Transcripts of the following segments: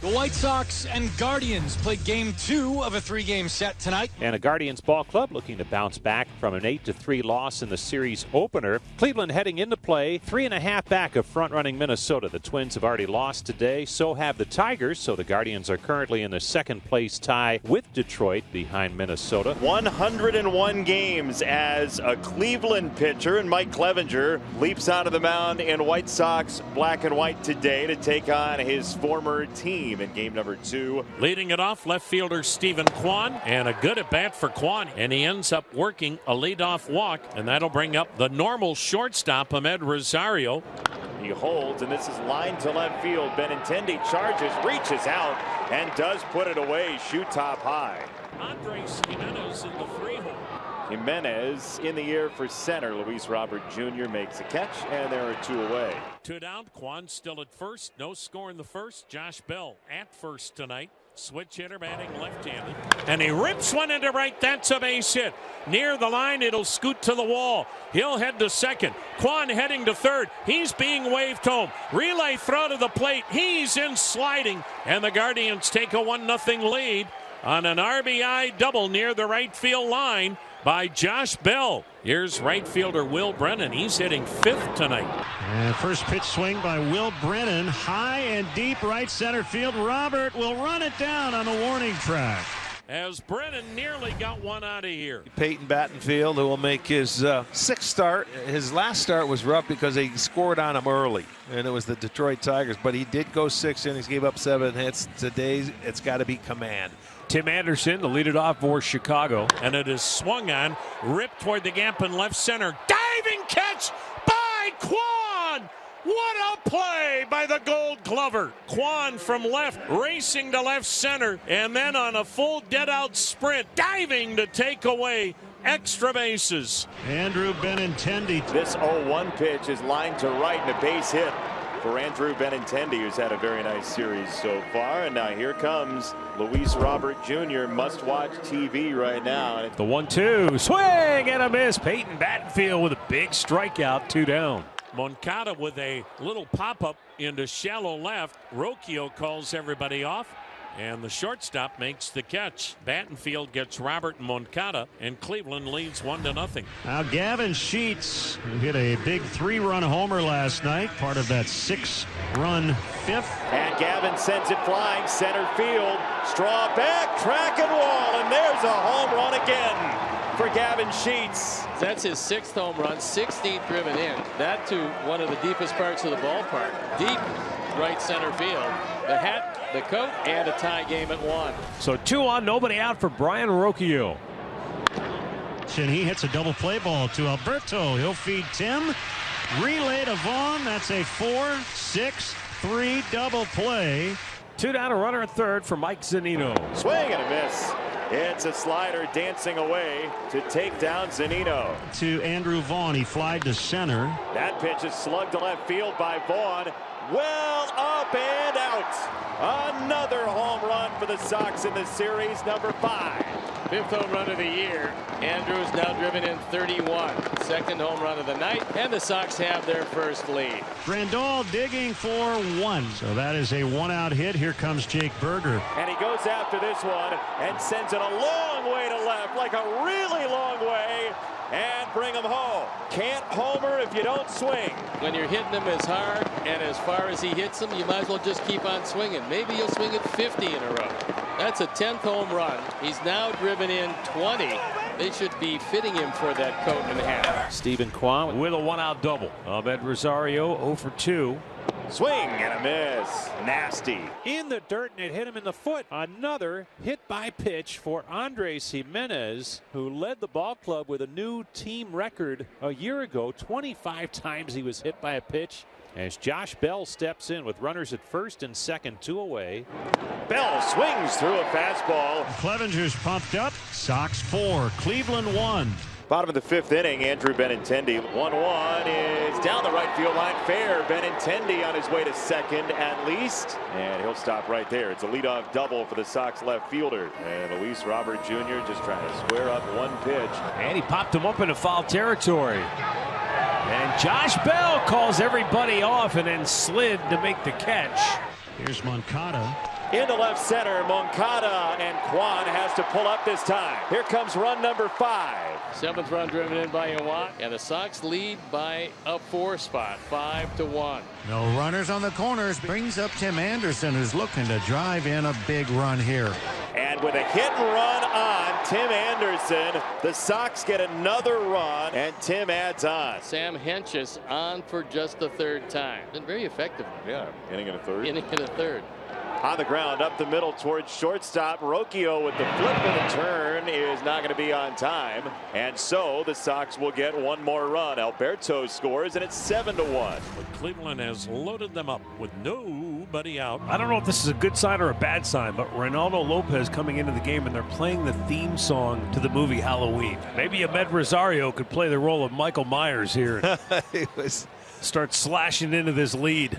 The White Sox and Guardians play game 2 of a 3-game set tonight. And a Guardians ball club looking to bounce back from an 8-3 loss in the series opener. Cleveland heading into play, 3.5 back of front-running Minnesota. The Twins have already lost today, so have the Tigers. So the Guardians are currently in the second-place tie with Detroit behind Minnesota. 101 games as a Cleveland pitcher, and Mike Clevenger leaps out of the mound in White Sox black and white today to take on his former team in game number 2. Leading it off, left fielder Stephen Kwan, and a good at bat for Kwan, and he ends up working a leadoff walk, and that'll bring up the normal shortstop Ahmed Rosario. He holds, and this is line to left field. Benintendi charges, reaches out, and does put it away, shoot top high. Andres Jimenez in the 3-hole. Jimenez in the air for center. Luis Robert Jr. makes a catch, and there are 2 away. 2 down. Kwan still at first. No score in the first. Josh Bell at first tonight. Switch hitter batting left-handed. And he rips one into right. That's a base hit. Near the line, it'll scoot to the wall. He'll head to second. Kwan heading to third. He's being waved home. Relay throw to the plate. He's in sliding. And the Guardians take a 1-0 lead on an RBI double near the right field line by Josh Bell. Here's right fielder Will Brennan. He's hitting 5th tonight. And first pitch swing by Will Brennan. High and deep right center field. Robert will run it down on the warning track. As Brennan nearly got one out of here. Peyton Battenfield, who will make his 6th start. His last start was rough because they scored on him early, and it was the Detroit Tigers. But he did go 6 innings, gave up 7 hits. Today, it's got to be command. Tim Anderson to lead it off for Chicago. And it is swung on, ripped toward the gap in left center. Diving catch by Kwan! What a play by the Gold Glover. Kwan from left, racing to left center, and then on a full dead-out sprint, diving to take away extra bases. Andrew Benintendi. This 0-1 pitch is lined to right, and a base hit for Andrew Benintendi, who's had a very nice series so far. And now here comes Luis Robert Jr. Must-watch TV right now. The 1-2 swing and a miss. Peyton Battenfield with a big strikeout, 2 down. Moncada with a little pop-up into shallow left. Rocchio calls everybody off, and the shortstop makes the catch. Battenfield gets Robert and Moncada, and Cleveland leads 1-0. Now Gavin Sheets, who hit a big 3-run homer last night, part of that 6-run 5th. And Gavin sends it flying center field. Straw back, track and wall, and there's a home run again for Gavin Sheets. That's his 6th home run, 16th driven in. That to one of the deepest parts of the ballpark. Deep right center field. The hat, the coat, and a tie game at 1. So 2 on, nobody out for Brian Rocchio. And he hits a double play ball to Alberto. He'll feed Tim. Relay to Vaughn. That's a 4-6-3 double play. 2 down, a runner at third for Mike Zunino. Swing and a miss. It's a slider dancing away to take down Zunino. To Andrew Vaughn. He flied to center. That pitch is slugged to left field by Vaughn. Well up and out. Another home run for the Sox in the series, number 5. 5th home run of the year. Andrews now driven in 31. 2nd home run of the night, and the Sox have their first lead. Grandal digging for 1. So that is a 1-out hit. Here comes Jake Berger. And he goes after this one and sends it a long way to left, like a really long way, and bring him home. Can't homer if you don't swing. When you're hitting him as hard and as far as he hits them, you might as well just keep on swinging. Maybe you'll swing it 50 in a row. That's a 10th home run. He's now driven in 20. They should be fitting him for that coat and hat. Stephen Kwan with a 1-out double. Ahmed Rosario 0 for 2. Swing and a miss. Nasty. In the dirt, and it hit him in the foot. Another hit by pitch for Andres Jimenez, who led the ball club with a new team record a year ago. 25 times he was hit by a pitch. As Josh Bell steps in with runners at first and second, 2 away. Bell swings through a fastball. Clevenger's pumped up. Sox 4, Cleveland 1. Bottom of the 5th inning, Andrew Benintendi. 1-1 is down the right field line. Fair. Benintendi on his way to second at least. And he'll stop right there. It's a leadoff double for the Sox left fielder. And Luis Robert Jr. just trying to square up one pitch. And he popped him up into foul territory. And Josh Bell calls everybody off and then slid to make the catch. Here's Moncada. Into left center, Moncada, and Kwan has to pull up this time. Here comes run number 5. 7th run driven in by Iwat, and the Sox lead by a 4 spot, 5-1. No runners on the corners. Brings up Tim Anderson, who's looking to drive in a big run here. And with a hit and run on Tim Anderson, the Sox get another run, and Tim adds on. Sam Hentges on for just the 3rd time. Been very effective. Yeah, inning in a 3rd. Inning in a 3rd. On the ground, up the middle towards shortstop. Rocchio with the flip and the turn is not going to be on time. And so the Sox will get one more run. Alberto scores, and it's 7-1. But Cleveland has loaded them up with nobody out. I don't know if this is a good sign or a bad sign, but Reynaldo Lopez coming into the game, and they're playing the theme song to the movie Halloween. Maybe Ahmed Rosario could play the role of Michael Myers here. Start slashing into this lead.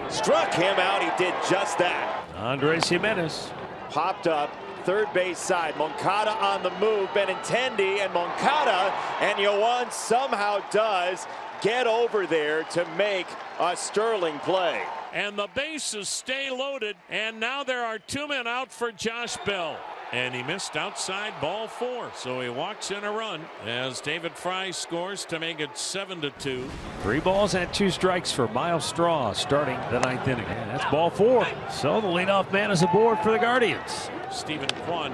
Struck him out. He did just that. Andres Jimenez popped up third base side. Moncada on the move. Benintendi and Moncada, and Yoan somehow does get over there to make a sterling play. And the bases stay loaded, and now there are 2 men out for Josh Bell. And he missed outside, ball 4. So he walks in a run as David Fry scores to make it 7-2. 3 balls and 2 strikes for Miles Straw starting the 9th inning. And that's ball 4. So the leadoff man is aboard for the Guardians. Stephen Kwan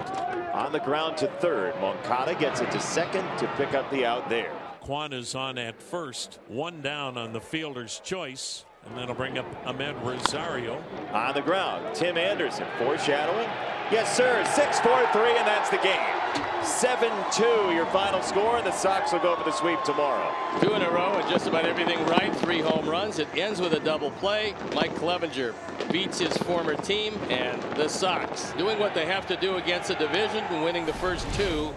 on the ground to 3rd. Moncada gets it to 2nd to pick up the out there. Kwan is on at 1st. 1 down on the fielder's choice. And that'll bring up Ahmed Rosario. On the ground, Tim Anderson foreshadowing. Yes, sir. 6-4-3, and that's the game. 7-2 your final score, and the Sox will go for the sweep tomorrow. 2 in a row and just about everything right. 3 home runs. It ends with a double play. Mike Clevenger beats his former team, and the Sox doing what they have to do against the division and winning the first 2